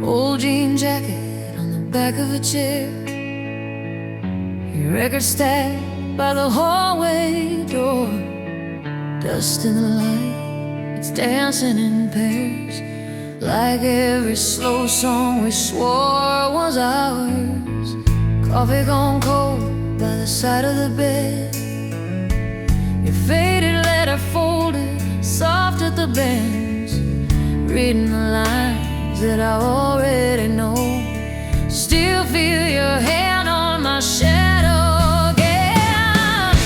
Old jean jacket on the back of a chair, your record stacked by the hallway door. Dust in the light, it's dancing in pairs, like every slow song we swore was ours. Coffee gone cold by the side of the bed, your faded letter folded soft at the bends, reading the lines that I already know. Still feel your hand on my shadow again.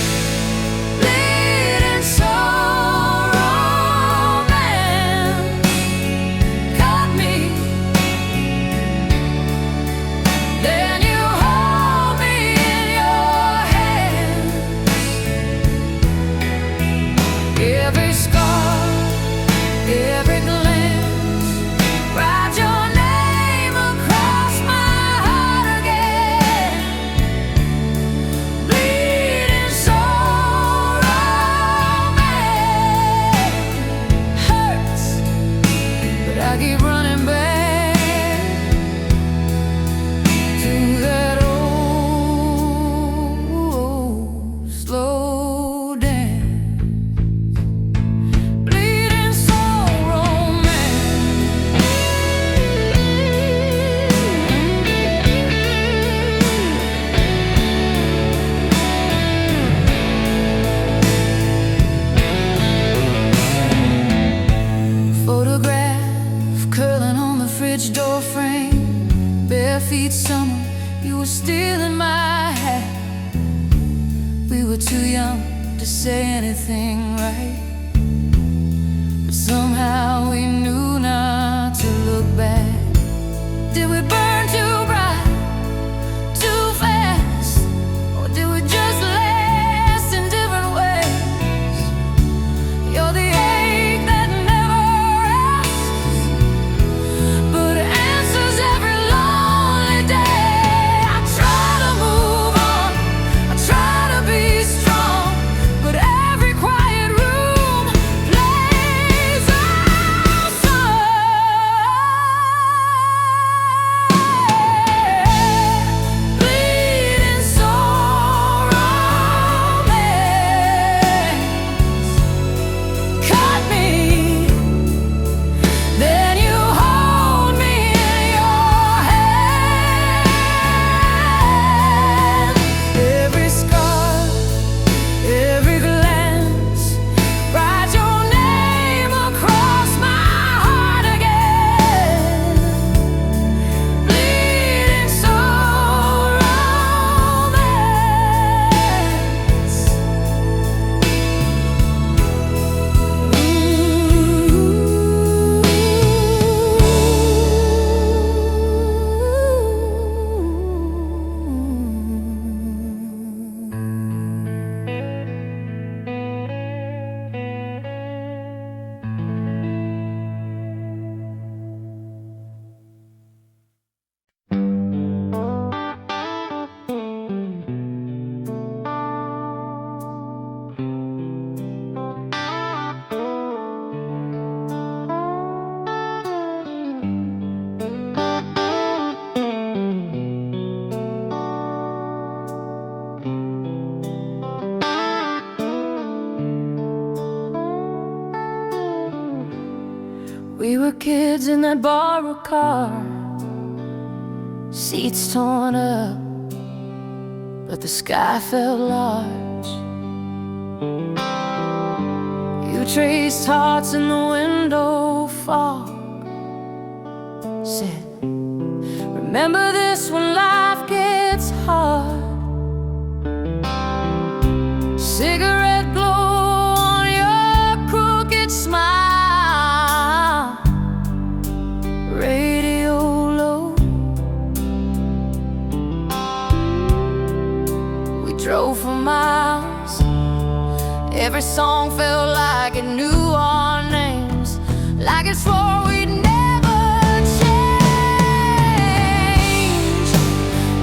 Bleeding soul romance caught me. Then you hold me in your hands. Every scar, every glance, write your name across my heart again. Bleeding soul romance hurts, but I keep running back to that old slow dance. Bleeding soul romance. Photograph curling on the fridge door frame, bare feet summer, you were still in my hat. We were too young to say anything right, but somehow we knew not to look back. Did we burn too bright, too fast, or did we just last in different ways? You're the ache that never rests, but answers every lonely day. I try to move on, I try to be strong, but every quiet room plays our song. Bleeding soul romance cut me. Then you hold me in your hand. Every scar, every glance, write your name across my heart again. Bleeding soul romance. We were kids in that borrowed car, seats torn up, but the sky felt large. You traced hearts in the window fog, said, remember this when life gets hard. Cigarette glow on your crooked smile, radio low. We drove for miles, every song felt like it knew our names, like it swore we'd never change.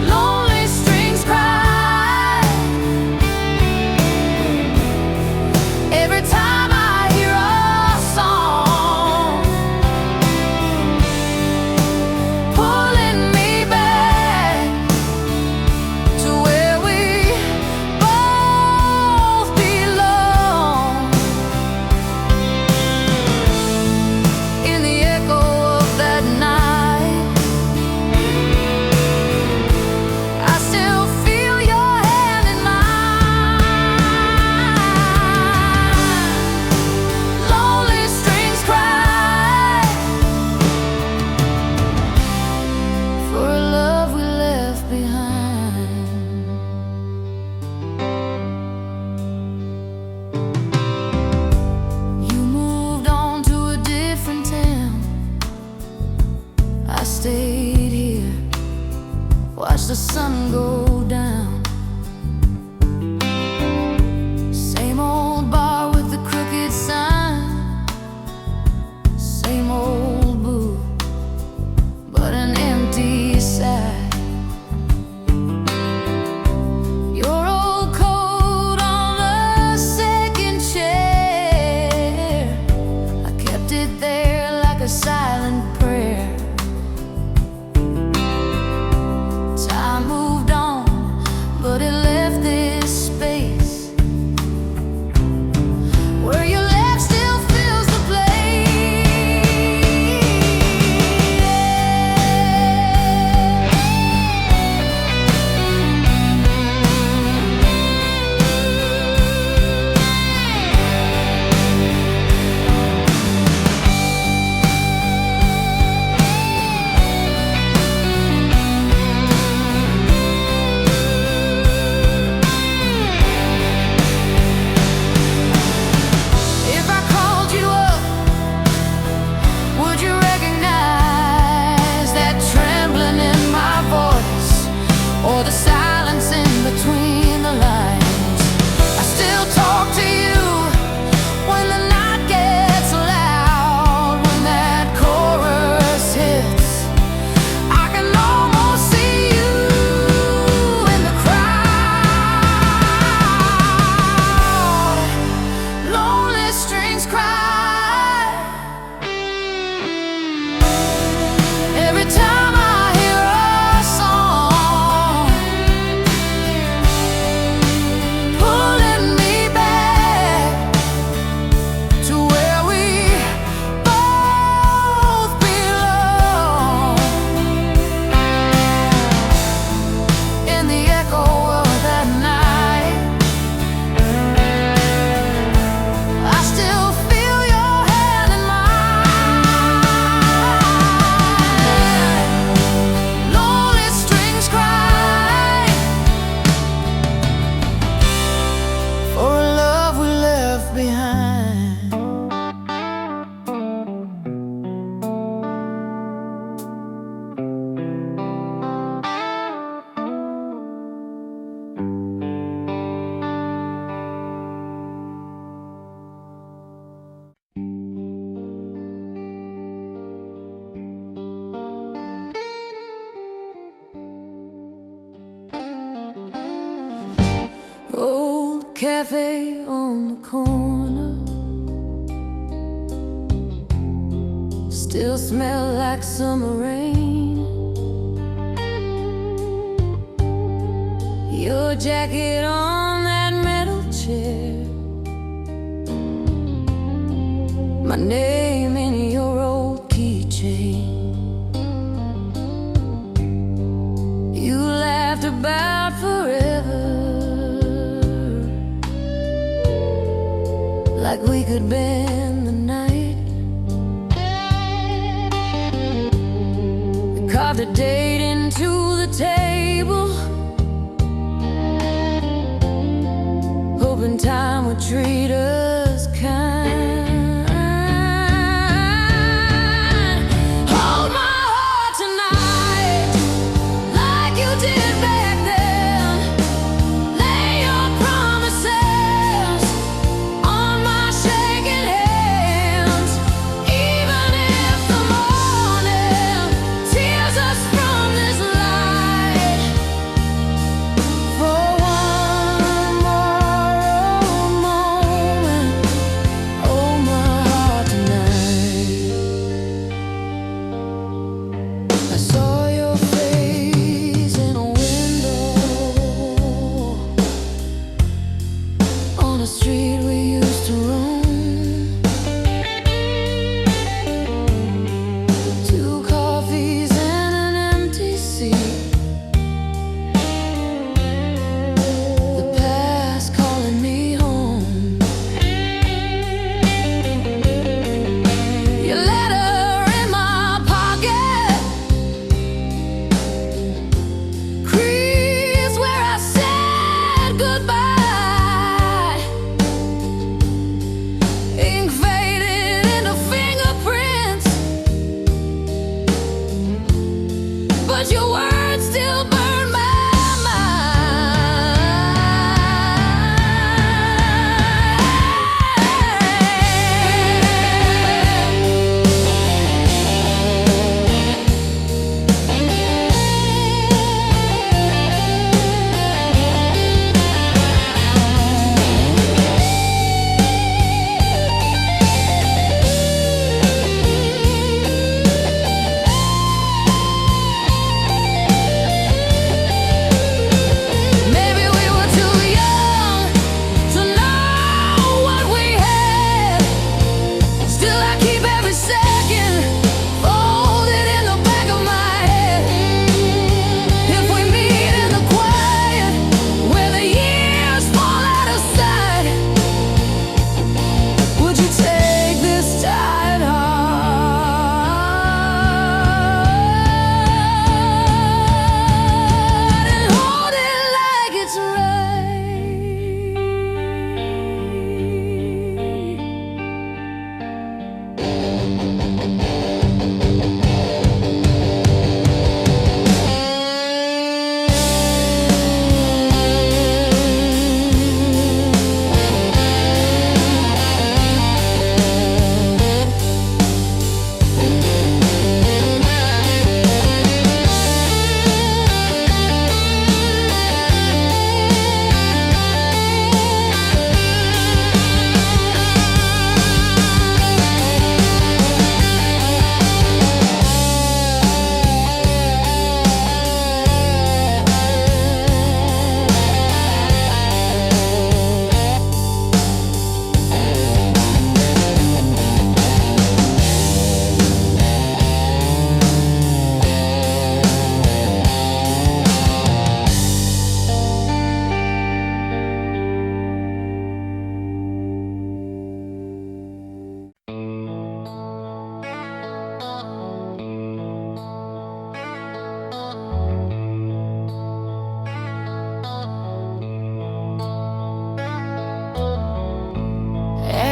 Lonely strings cry every time I hear a song. sun go down. Same old bar with the crooked sign, same old booth, but an empty side. Your old coat on the second chair, I kept it there like a silent prayer. Time moved on, but it left this space where your left still fills the or the silence in between the lines. I still talk to you when the night gets loud, when that chorus hits. I can almost see you in the crowd. Lonely strings cry every time I hear a song, pulling me back to where we both belong. In the echo of that night, I still feel your hand in mine. Lonely strings cry for a love we left behind. Old cafe on the corner still smell like summer rain. Your jacket on that metal chair, my name in your old keychain. You laughed about forever, like we could bend the night. We carved a date into the table, hoping time would treat us kind. Hold my heart tonight like you did back then. Lay your promises on my shaking hands. Even if the morning tears us from this light, for one more moment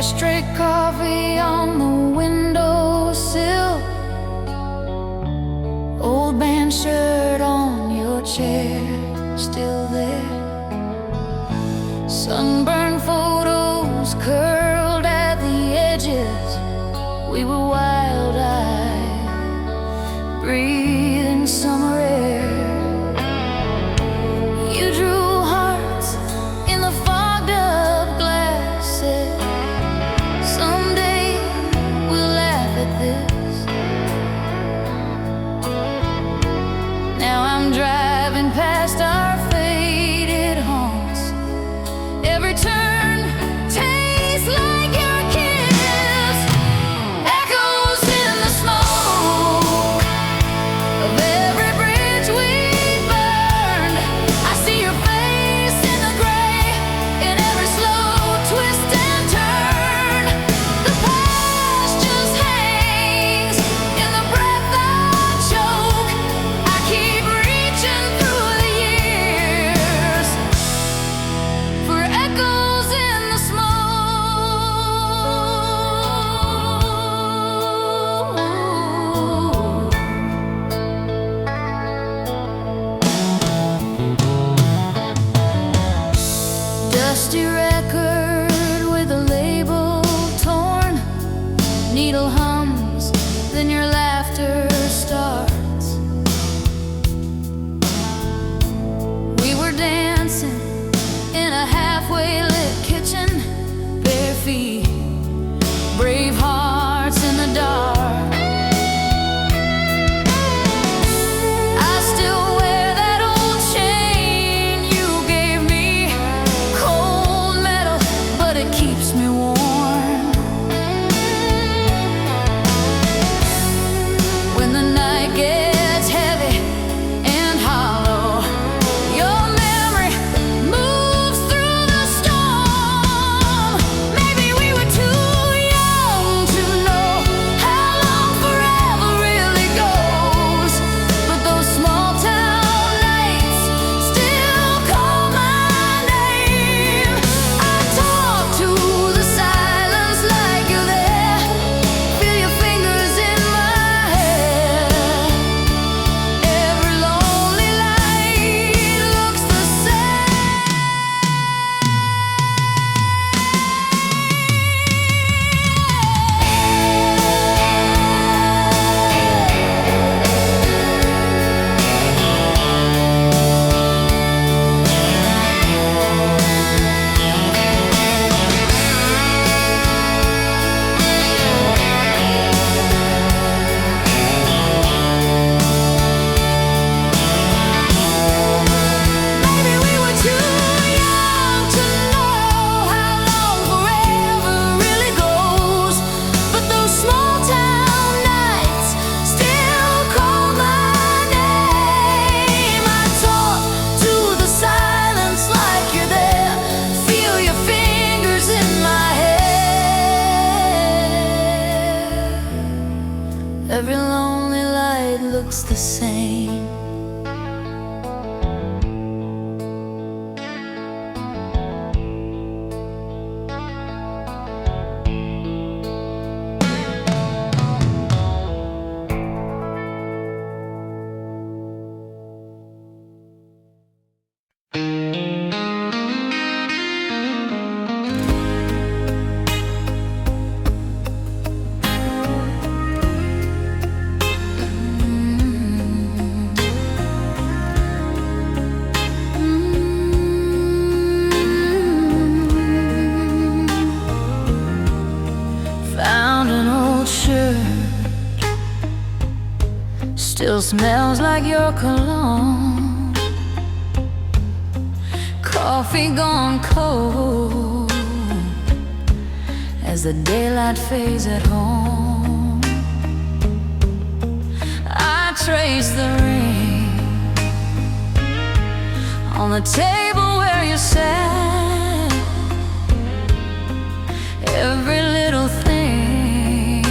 Ashtray coffee on the windowsill, old band shirt on your chair, still there. Sunburned photos curled at the edges. We were wild-eyed, breathing summer air. You drew hearts in the fogged-up glasses. Someday we'll laugh at this. Now I'm driving past our faded haunts. Every turn tastes like your kiss. Echoes in the smoke of every bridge we burned. I see your face in the gray, in every slow twist and turn. The past just hangs in the breath I choke. I keep reaching through the years for echoes in the smoke. Dusty record with a label torn. Needle hums, then your laughter starts. We were dancing in a halfway lit kitchen, bare feet, brave hearts in the dark. I still wear that old chain you gave me, cold metal, but it keeps me warm. When the night gets heavy and hollow, your memory moves through the storm. Maybe we were too young to know how long forever really goes, but those small town nights still call my name. I talk to the silence like you're there. Feel your fingers in my hair. Every lonely light looks the same. Maybe we were too young to know how long forever really goes, but those small town nights still call my name. I talk to the silence like you're there. Feel your fingers in my hair. Every lonely light looks the same. Found an old shirt, still smells like your cologne. Coffee gone cold as the daylight fades at home. I trace the ring on the table where you sat. Every little thing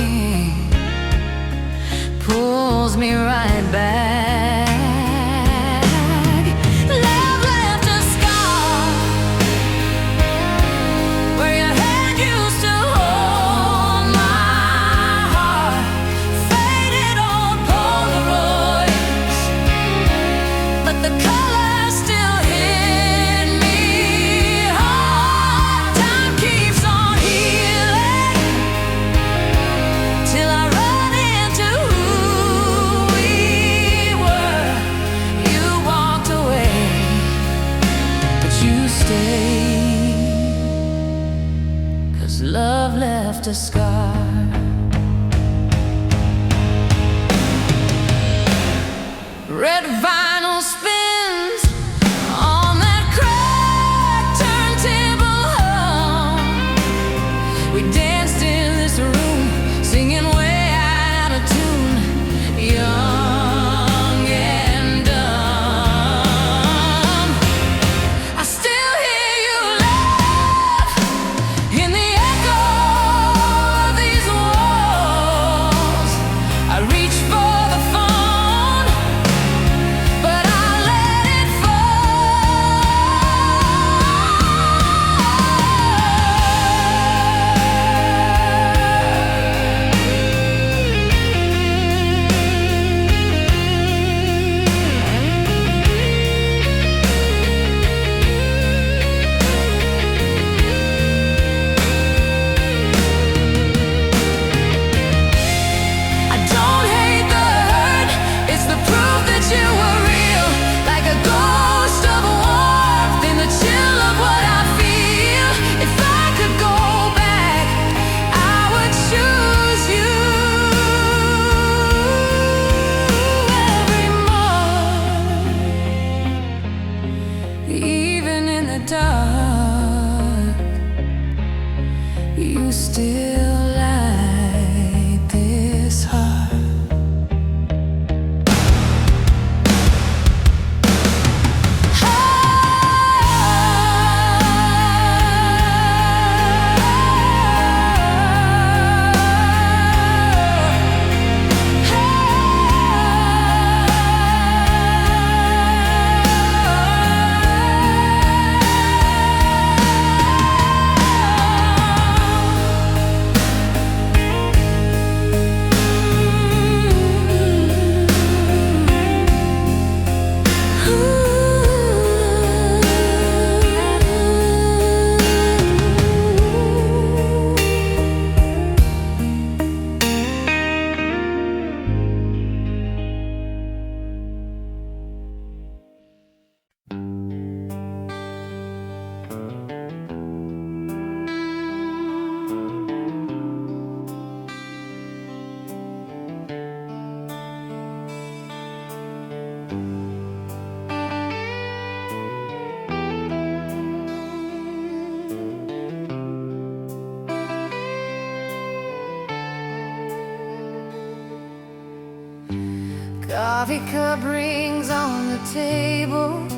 pulls me right back. Love left a scar where your head used to hold. left a scar. Red vinyl spins on that cracked turntable hum. We danced in this room, singing way out of tune, young and dumb. I still hear you laugh in the echo of these walls. I reach for the phone, but I let it I don't hate the hurt, it's the proof that you were real, like a ghost of warmth in the chill of what I feel. If I could go back, I would choose you every morning, even in the dark. You still light this heart. Coffee cup rings on the table,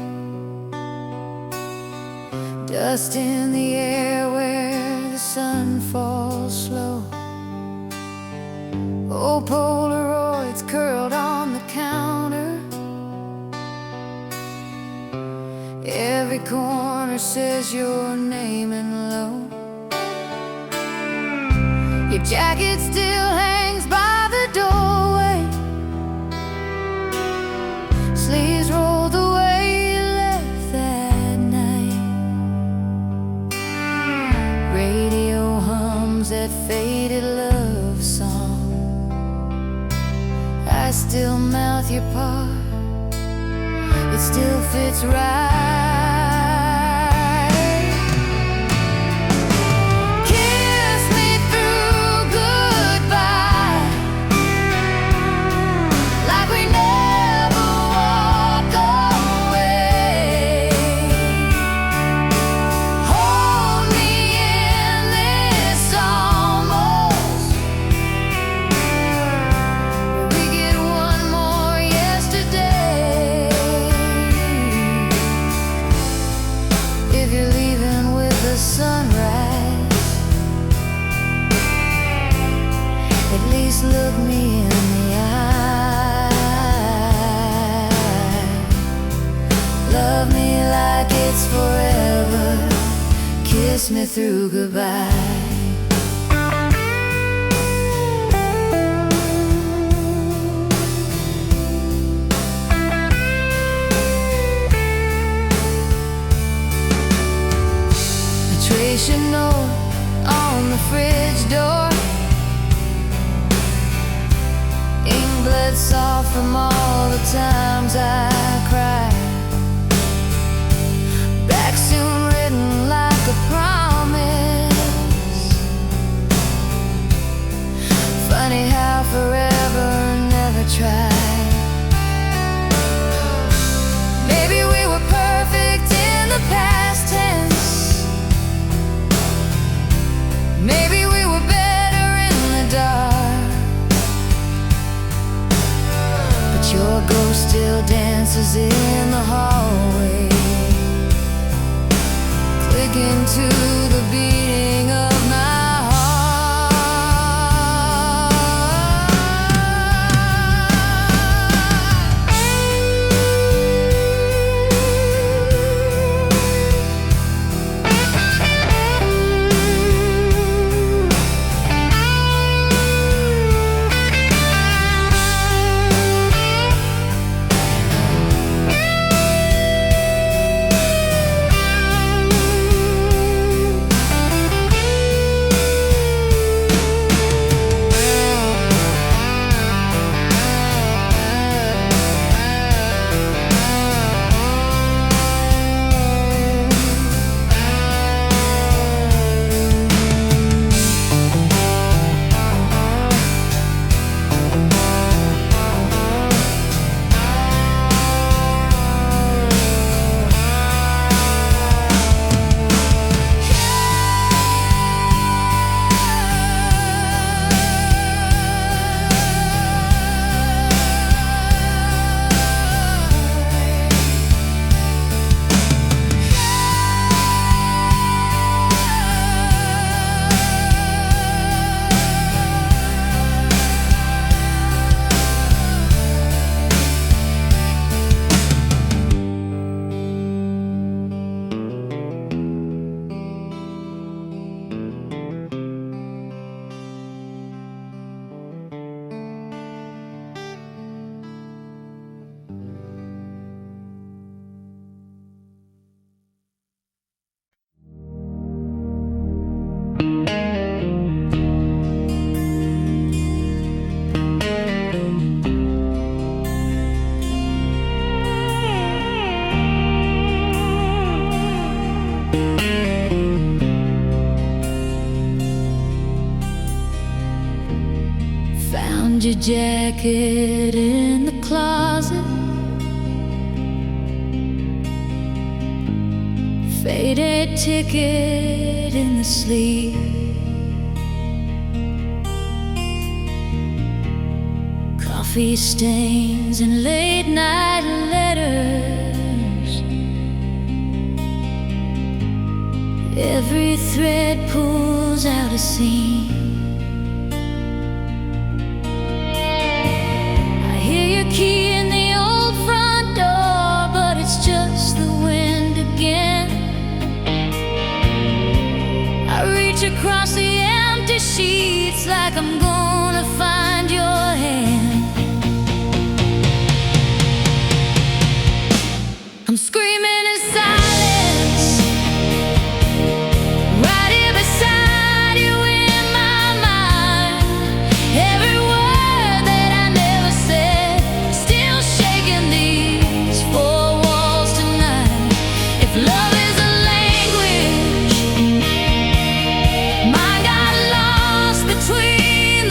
dust in the air where the sun falls slow. Old Polaroids curled on the counter, every corner says your name in low. Your jacket still hangs by the doorway, sleeves rolled the way you left that night. Radio hums that faded love song. I still mouth your part, it still fits right. Kiss me through goodbye, like we never walk away. Hold me in this almost, we get one more yesterday. If you're leaving with the sunrise, at least look me in the eye. Love me like it's forever, kiss me through goodbye. A trace you note on the fridge door, ink bled soft from all the times I cried. Back soon written like a promise, try. Maybe we were perfect in the past tense. Maybe we were better in the dark. But your ghost still dances in the hallway, clicking to the beating of my heart. Found your jacket in the closet, faded ticket in the sleeve. Coffee stains and late night letters. Every thread pulls out a seam. Key in the old front door, but it's just the wind again. I reach across the empty sheets like I'm gonna find your hand. I'm screaming in silence, right here beside you in my mind. Every word that I never said, still shaking these four walls tonight. If love is a language, mine got lost between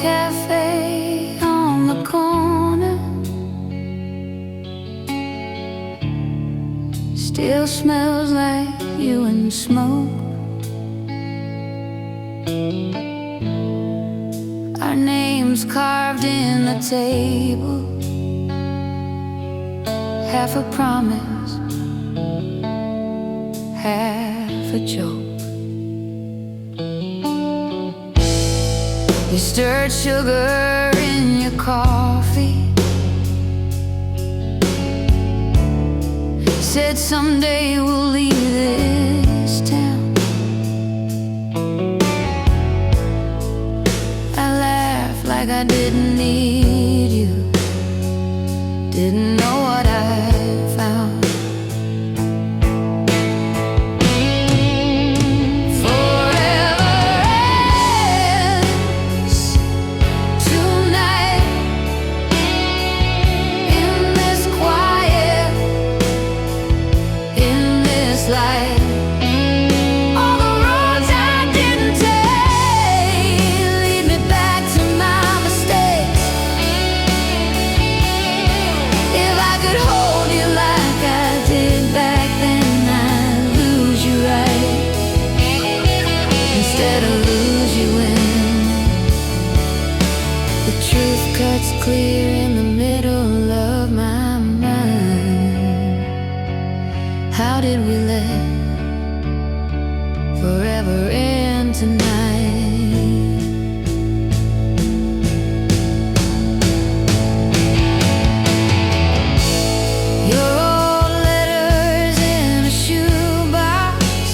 cafe on the corner still smells like you and smoke. Our names carved in the table, half a promise, half a joke. You stirred sugar in your coffee, said someday we'll leave this town. I laughed like I didn't need you, didn't know what I found. All the roads I didn't take lead me back to my mistakes. If I could hold you like I did back then, I'd lose you right instead of lose you when the truth cuts clear in the middle of my mind. How did we let forever end tonight? Your old letters in a shoebox,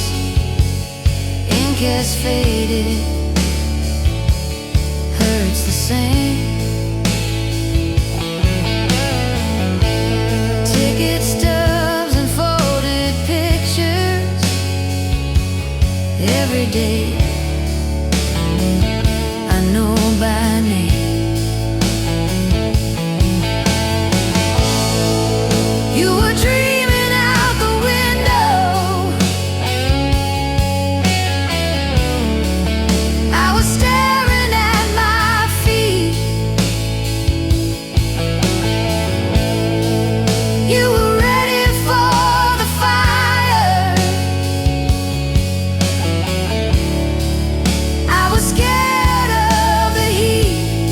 ink has faded, hurts the same. Ticket stubs and folded pictures every day I know by name. You were dreaming out the window, I was staring at my feet. You were ready for the fire, I was scared of the heat.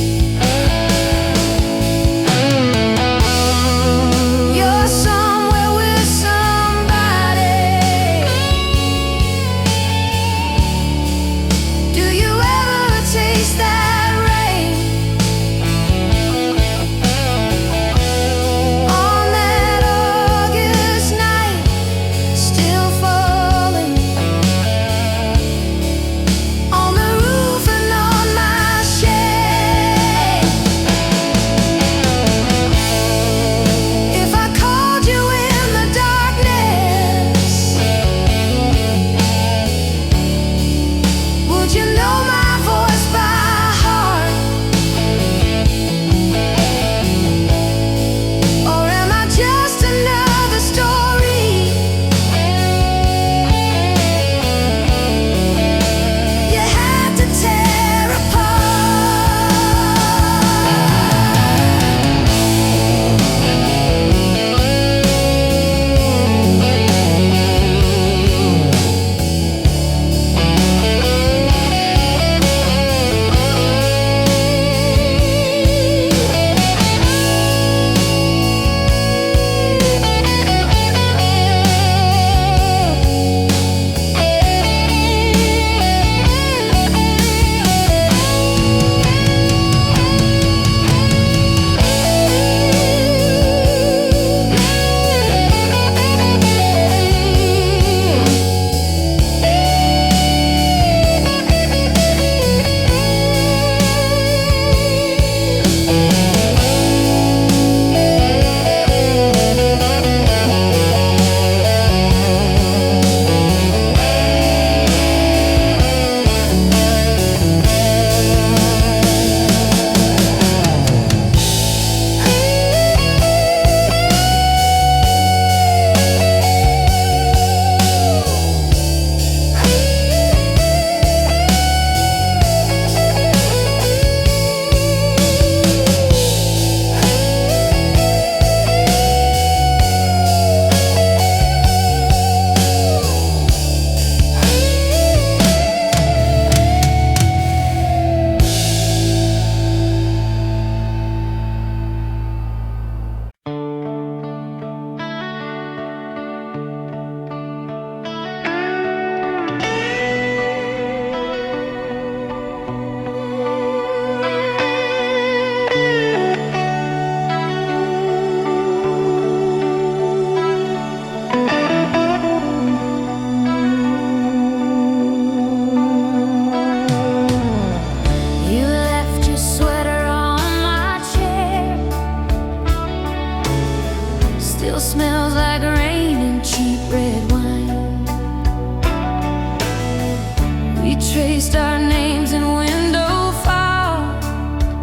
We traced our names in window file,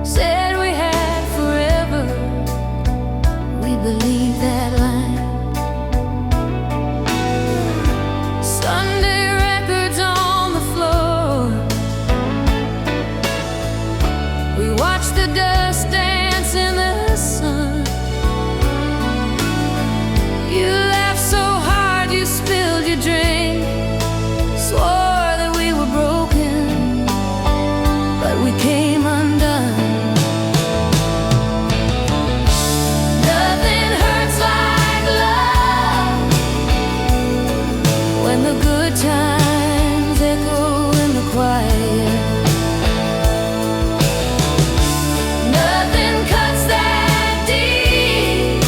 said we had forever. We believed that line. Sunday records on the floor, we watched the dust dance in the sun. You laughed so hard you spilled your drink, swore that we were broken, but we came undone. Nothing hurts like love, when the good times echo in the quiet. Nothing cuts that deep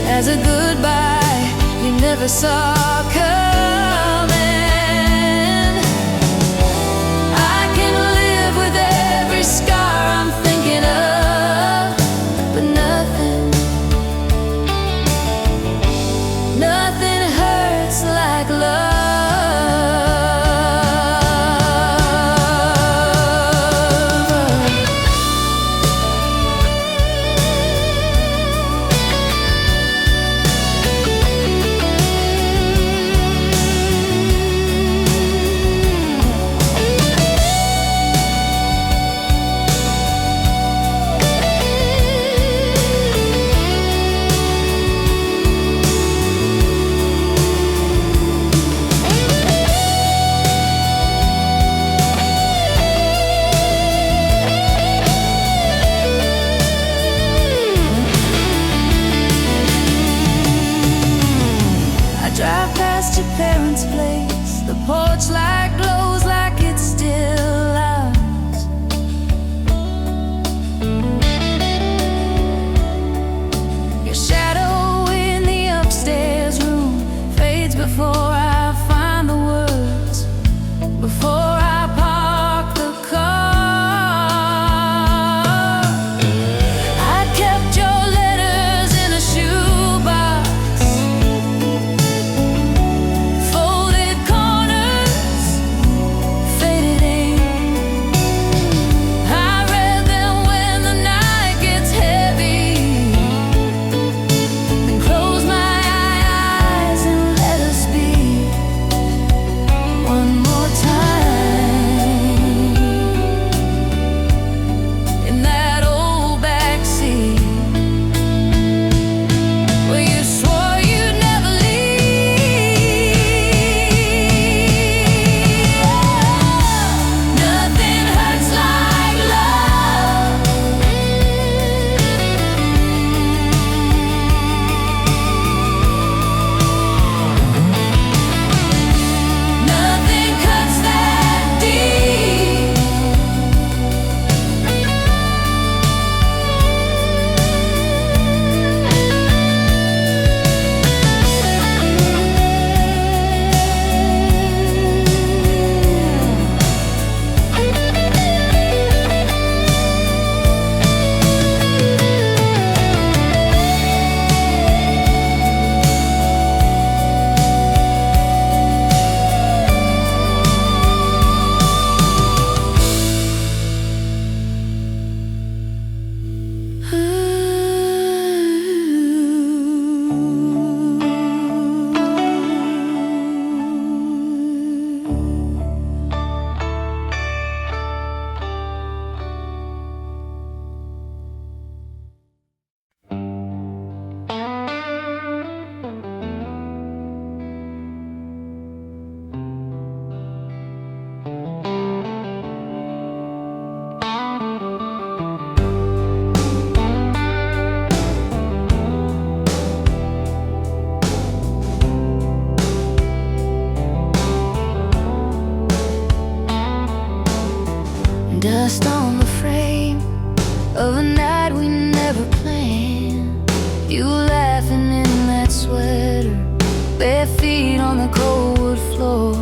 as a goodbye you never saw coming. I can live with every scar I'm thinking of, but nothing hurts like love. Drive past your parents' place, the porch light glows like it's still ours. Your shadow in the upstairs room fades before I find the words, before I park the car. I kept your letters in a shoebox, folded corners, faded ink. I read them when the night gets heavy, then close my eyes and let us be one more time in that old backseat where you swore you'd never leave. Nothing hurts like love. Nothing cuts that deep. Dust on the frame of a night we never planned. You laughing in that sweater, bare feet on the cold wood floor.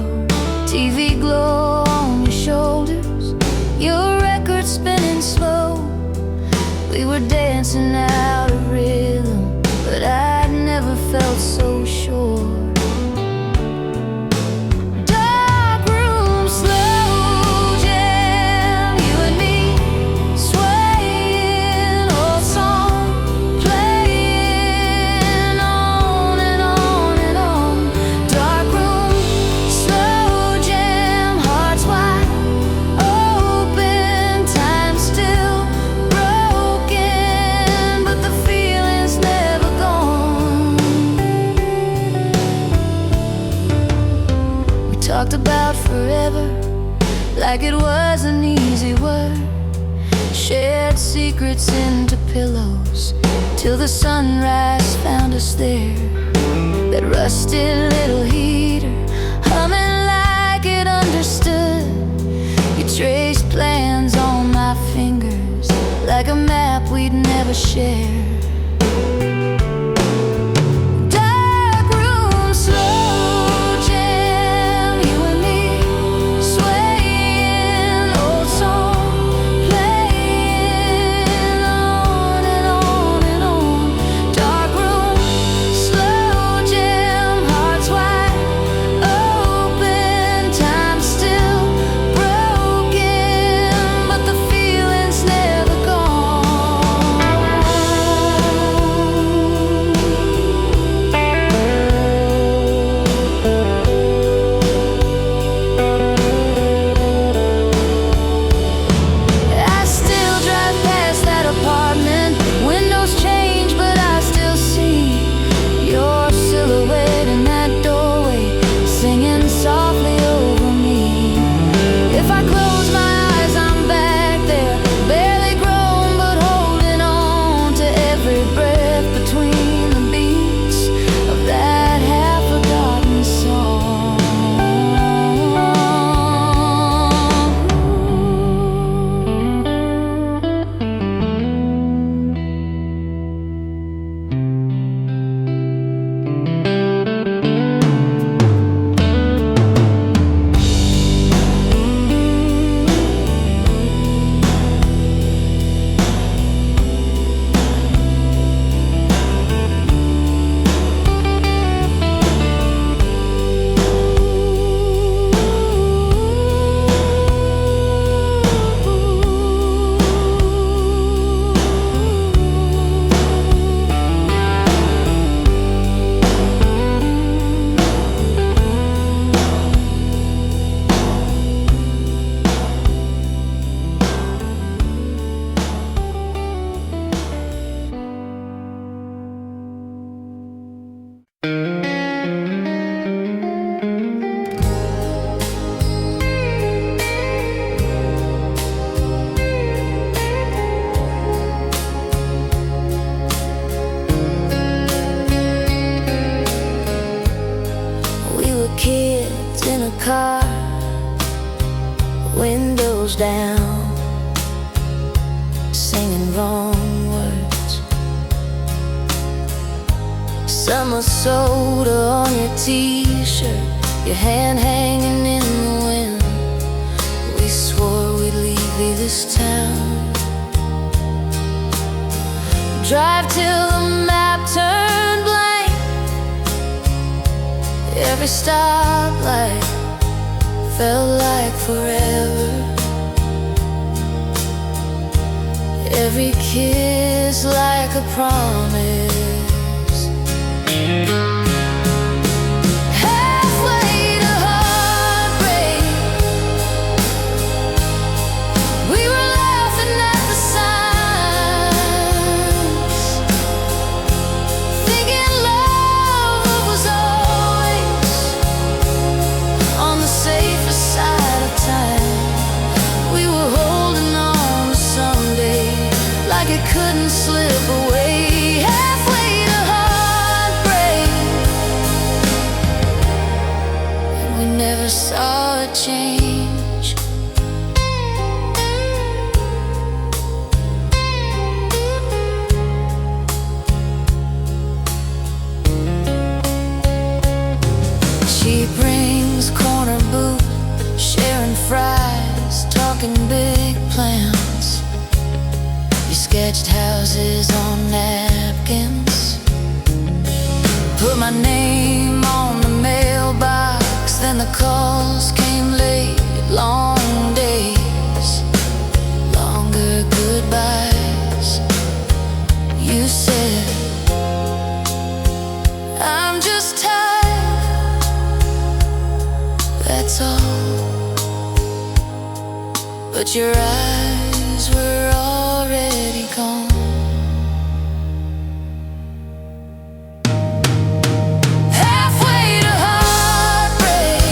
TV glow on your shoulders, your record spinning slow. We were dancing out of rhythm, but I'd never felt so sure. Dark room talked about forever like it was an easy word. Shared secrets into pillows till the sunrise found us there. That rusted little heater humming like it understood. You traced plans on my fingers like a map we'd never share. Car, windows down, singing wrong words. Summer soda on your t-shirt, your hand hanging in the wind. We swore we'd leave this town, drive till the map turned blank. Every stoplight felt like forever. Every kiss like a promise. Halfway to heartbreak, we were laughing at the signs, thinking love was always on the safer side of time. We were holding on to someday like it couldn't slip away. Halfway to heartbreak, and we never saw a change. Cheap rings, corner booth, sharing fries, talking big plans. You sketched houses on napkins, put my name on the mailbox. Then the calls came late, long days, longer goodbyes. You said, I'm just tired, that's all. But your eyes were already gone. Halfway to heartbreak,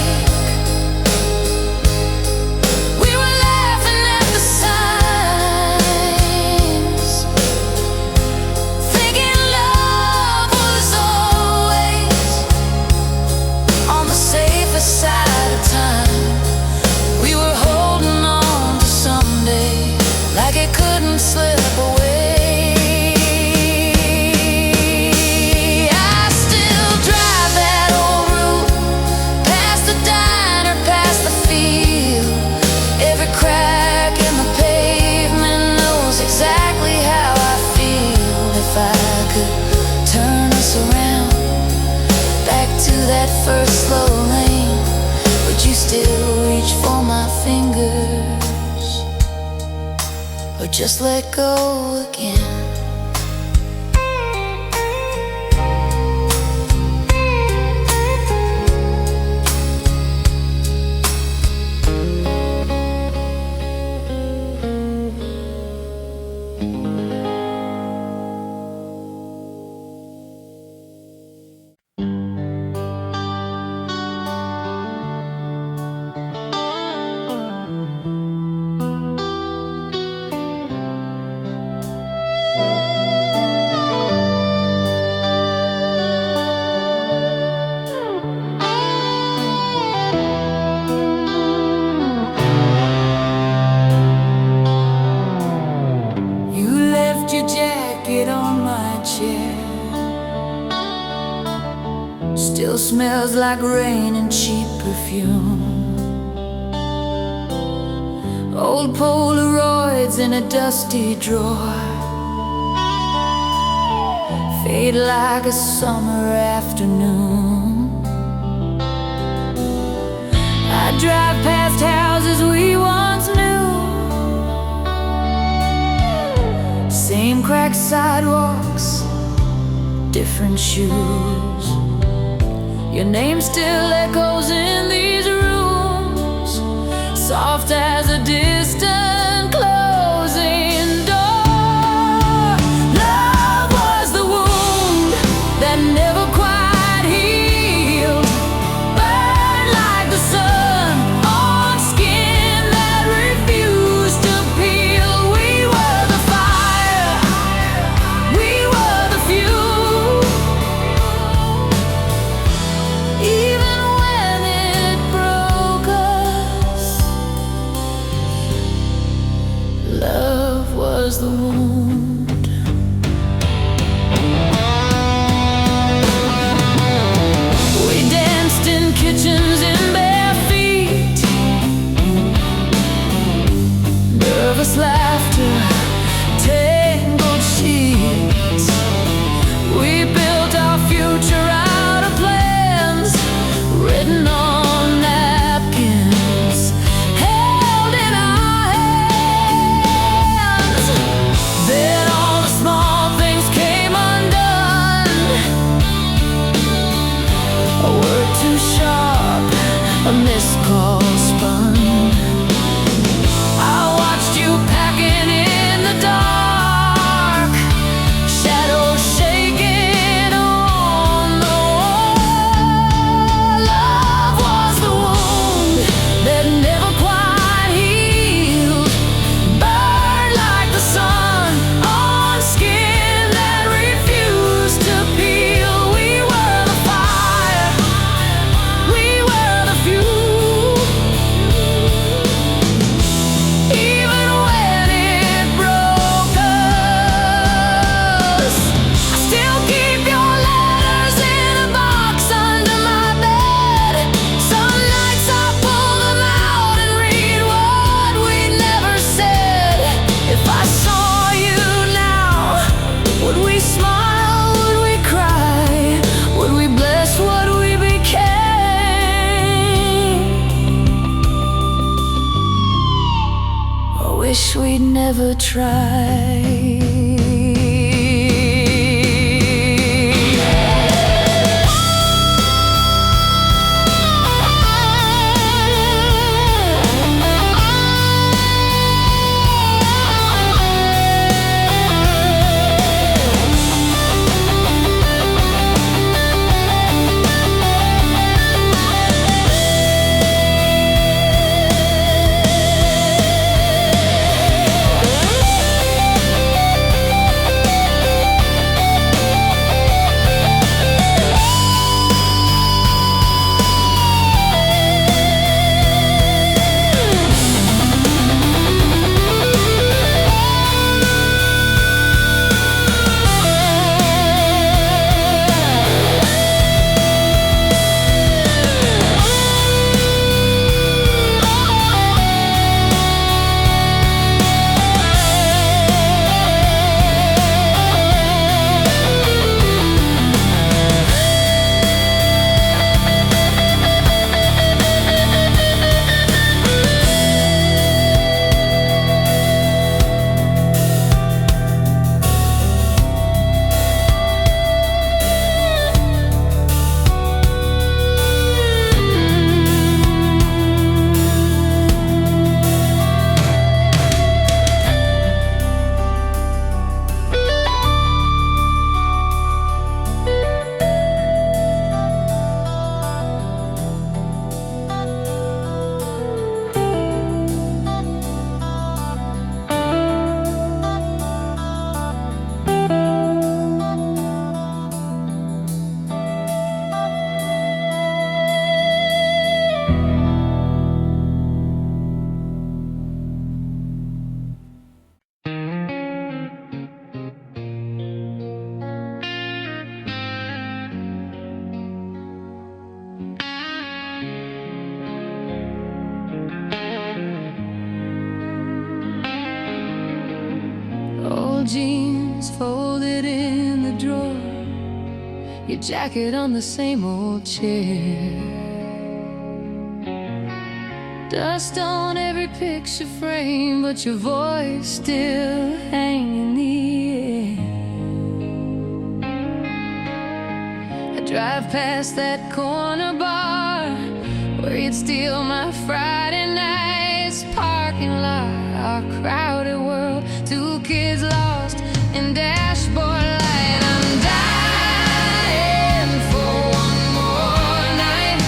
just let go again. On my chair, still smells like rain and cheap perfume. Old Polaroids in a dusty drawer fade like a summer afternoon. I drive past houses we once knew, same cracked sidewalks, different shoes. Your name still echoes in these rooms, soft as a distant closing door. Love was the wound that never quite healed, burned like the sun on skin that refused to peel. We were the fire, we were the fuel. Even when it broke us, love was the wound. We danced in kitchens in bare feet, nervous laughter, tangled sheets. We built our future out of plans written on napkins, held in our hands. Then all the small things came undone, a word too sharp, a missed call spun. I watched you packing in the dark, shadows shaking on the wall. Love was the wound that never quite healed, burned like the sun on skin that refused to peel. We were the fire, we were the fuel. Even when it broke us, I still keep your letters in a box under my bed. Some nights I pull them out and read what we never said. If I saw you now, would we smile, would we cry, would we bless what we became? I wish we'd never tried. old jeans folded in the drawer, your jacket on the same old chair. Dust on every picture frame, but your voice still hanging in the air. I drive past that corner bar where you'd steal my Friday nights. Parking lot, our crowded world, two kids lost in dashboard light. I'm dying for one more night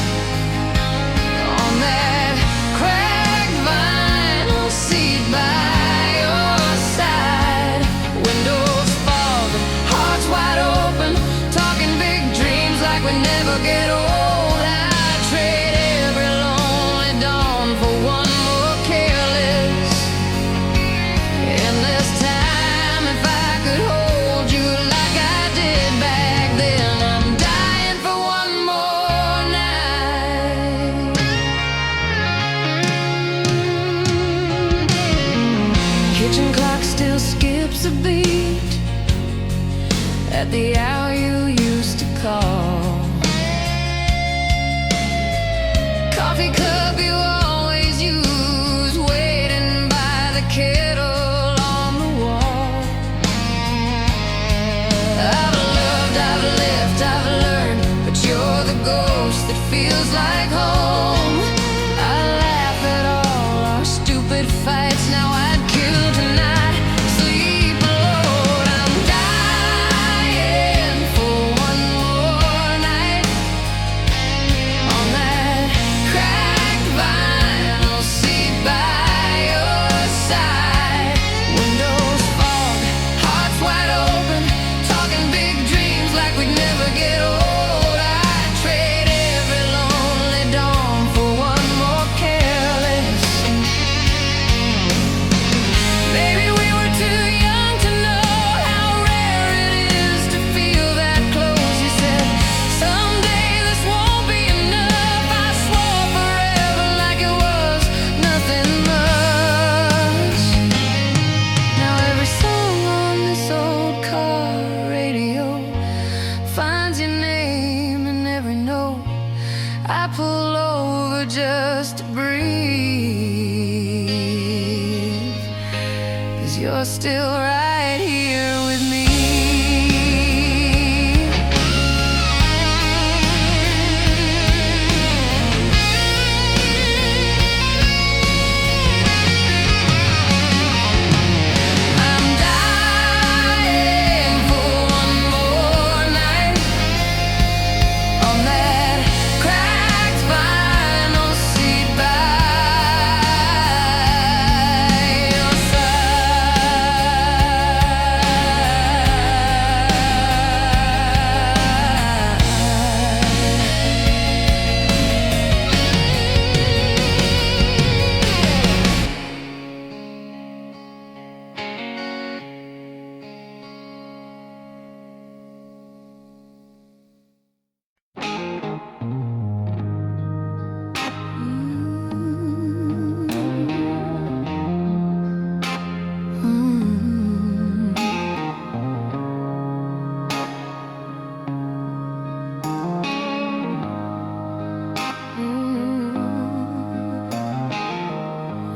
on that cracked vinyl seat by your side. Windows fog, hearts wide open, talking big dreams like we never get old. I'd trade every lonely dawn for one more careless, endless time. If I could hold you like I did back then, I'm dying for one more night. Kitchen clock still skips a beat at the hour you used to call. Coffee cup you always use, waiting by the kettle on the wall. I've loved, I've lived, I've learned, but you're the ghost that feels like home. I laugh at all our stupid fights, now I'd kill tonight, sleep alone. I'm dying for one more night on that cracked vinyl seat by your side. Windows fog, hearts wide open, talking big dreams like we'd never get old. I'd trade every lonely dawn for one more careless. Maybe we were too young to know how rare it is to feel that close. You said, someday this won't be enough. I swore forever like it was nothing much. Now every song on this old car radio finds your name in every note. I pull over just to breathe, 'cause you're still right here with me. I'm dying for one more night on that cracked vinyl seat by your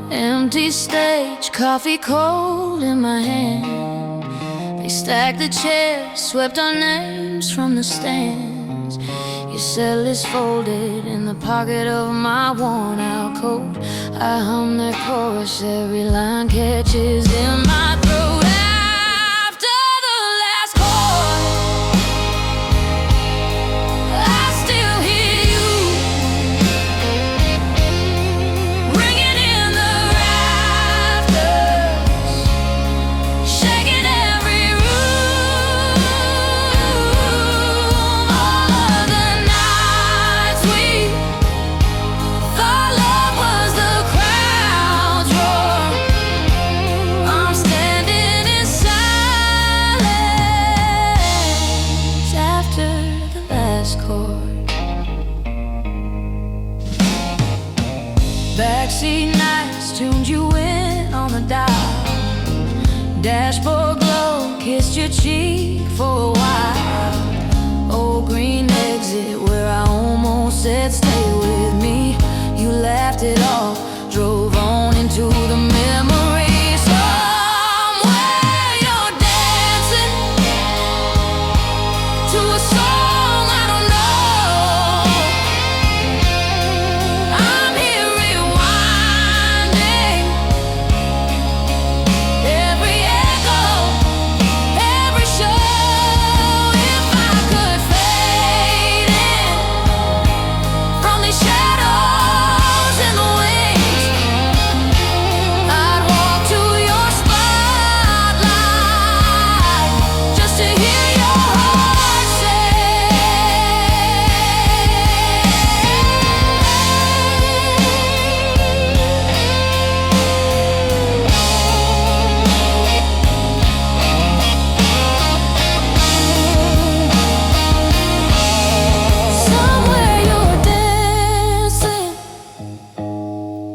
Empty stage, coffee cold in my hand. They stacked the chairs, swept our names from the stands. Your cell is folded in the pocket of my worn out coat. I hum their chorus, every line catches in my throat. After the last chord, I still hear you ringing in the rafters, shaking every room. All of the nights we thought love was the crowd's roar, I'm standing in silence after the last chord. Backseat nights tuned you in on the dial. Dashboard glow kissed your cheek for a while. Old green exit where I almost said stay with me. You laughed it off, drove on into the memory. Somewhere you're dancing to a song I don't know. I'm here rewinding every echo, every show. If I could fade in from these shadows and the wings, I'd walk to your spotlight just to hear your heart somewhere you're dancing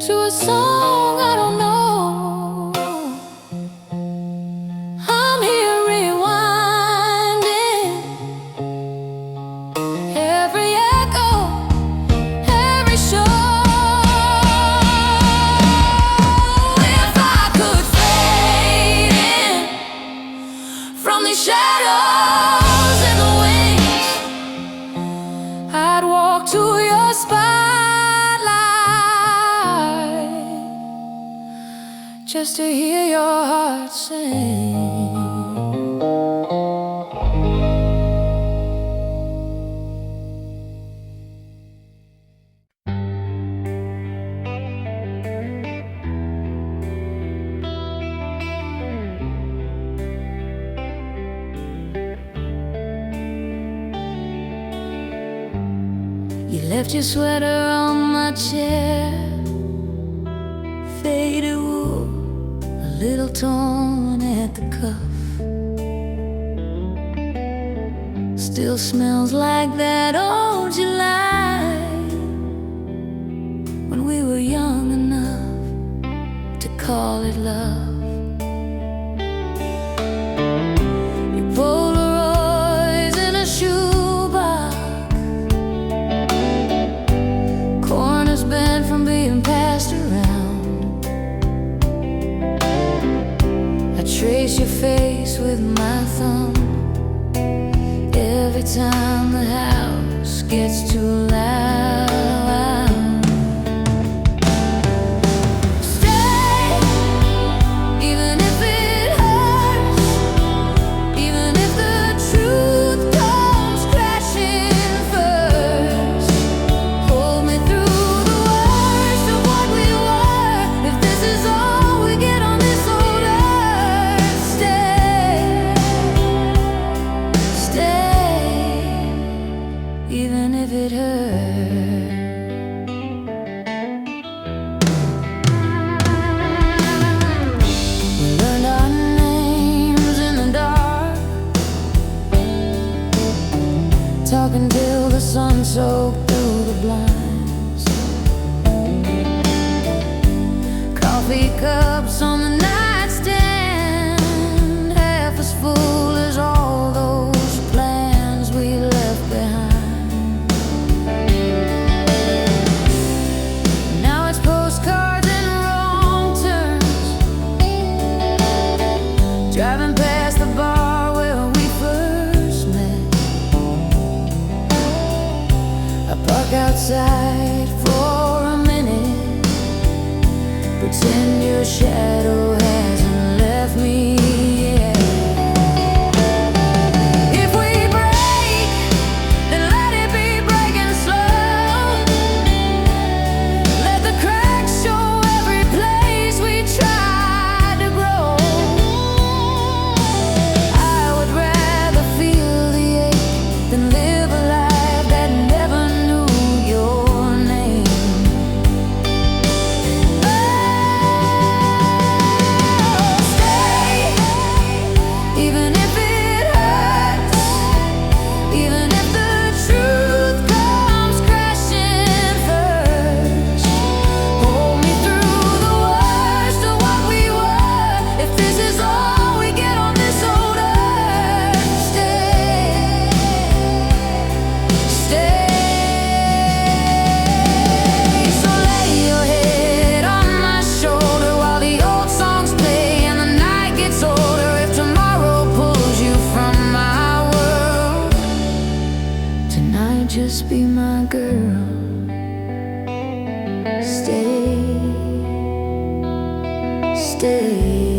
to a song I don't know. I'm here rewinding every echo, every show. If I could fade in from these shadows and the wings, I'd walk to your spotlight just to hear your heart sing. You left your sweater on my chair, faded wool, a little torn at the cuff. Still smells like that old July when we were young enough to call it love. Your Polaroids in a shoebox, corners bent from being passed around. I trace your face with my thumb every time the house gets too loud. Stay, even if it hurts, even if the truth comes crashing first. Hold me through the worst of what we were. If this is all we get on this old earth, stay, even if it hurts. We learned our names in the dark, talking till the sun soaked through the blinds. Coffee cups on the nightstand, half as full as all those plans we left behind. Now it's postcards and wrong turns, driving past the bar where we first met. I park outside for a minute, pretend your shadow hasn't left me yet. If we break, then let it be breaking slow. Let the cracks show every place we tried to grow. I would rather feel the ache than live a life that never knew your name. day.